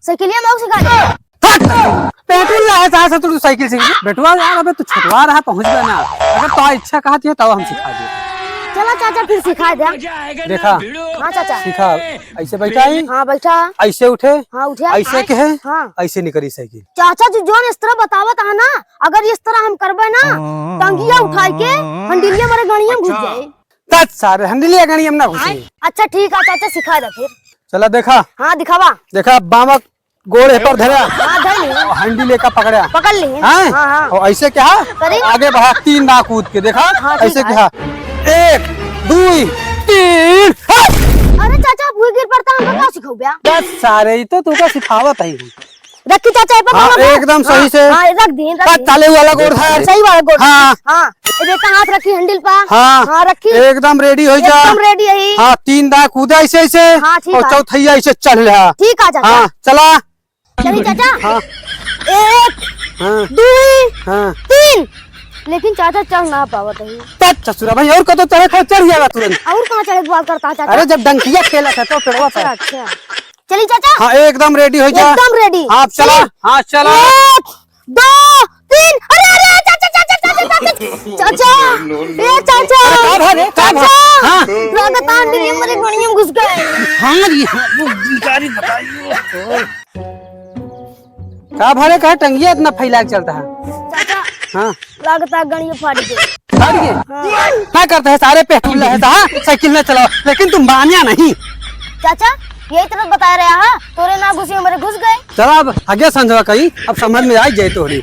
साइकिलिया में सिखा दे। पेट्रोल लाया था से तू साइकिल सीख बेटवा यार अबे तू छुटवा रहा पहुंच गया ना अगर तो इच्छा कहती है तब हम सिखा दे। चला चाचा फिर सिखा दे। देखा हाँ चाचा सिखा ऐसे बैठा ही हाँ बैठा ऐसे उठे हाँ उठे ऐसे के है हाँ ऐसे निकली साइकिल। चाचा जी जोन इस तरह बतावत है ना अगर इस तरह हम करबे ना टंगिया उठाई के हंडिलिया हमारे गाड़िया में घुस जाए। तत सारे हंडलिया गाड़ी हम ना घुसे। अच्छा ठीक है चाचा सिखा दे फिर। चला देखा हाँ दिखावा देखा बामक गोड़ है पर धरा हाँ धर ली हंडी लेकर पकड़ा पकड़ ली हाँ हाँ हाँ और ऐसे क्या करी? आगे बढ़ा 3 ना कूद के देखा हाँ, ठीक ऐसे है। क्या 1 2 3 अरे चाचा भूल गिर पड़ता हमको क्या सिखाऊ बया। बस सारे ही तो तुका सिखावत है। रखी चाचा ये हाँ, पकड़ लो। एकदम सही से। हाँ रख दी चाले वाला गोड़ था सही वाला गोड़ हाँ हाँ ये देखा हाथ रखी हैंडल पा हाँ हाँ रखी एकदम रेडी हो जा एकदम रेडी है। हाँ 3 दाग कूदा ऐसे ऐसे हाँ, ठीक और है। चौथैया ऐसे चल रहा। ठीक है चाचा हाँ चला चलिए चाचा हाँ 1 हाँ 2 हाँ 3 लेकिन चाचा चढ़ ना पावत है। तब चसुरा भाई और कतो चढ़े खा चढ़ जाएगा तुरंत। और कहाँ चढ़े के बात करता है चाचा। अरे जब डंकिया खेला था तो पेड़वा अच्छा पर अच्छा चलिए चाचा हाँ एकदम रेडी हो जा एकदम रेडी। आप चला हाँ चला 1 2 3 अरे अरे चाचा चाचा चाचा चाचा ए चाचा का भरे का भरे चाचा हाँ लागत आंटी मेरे गणियों में घुस गए। हाँ जी हाँ वो गाड़ी बताइए का भरे का टंगिया इतना फैला के चलता है। चाचा हाँ लागत गणियों फाड़ गए। क्या करता है सारे पेट्रोल है साइकिल में चलाओ लेकिन तुम मानिया नहीं। चाचा यही तरह बता रहा है तोरे ना घुसी हमारे घुस गए। चलो अब आगे समझवा कहीं अब समझ में आ जाए तोरी।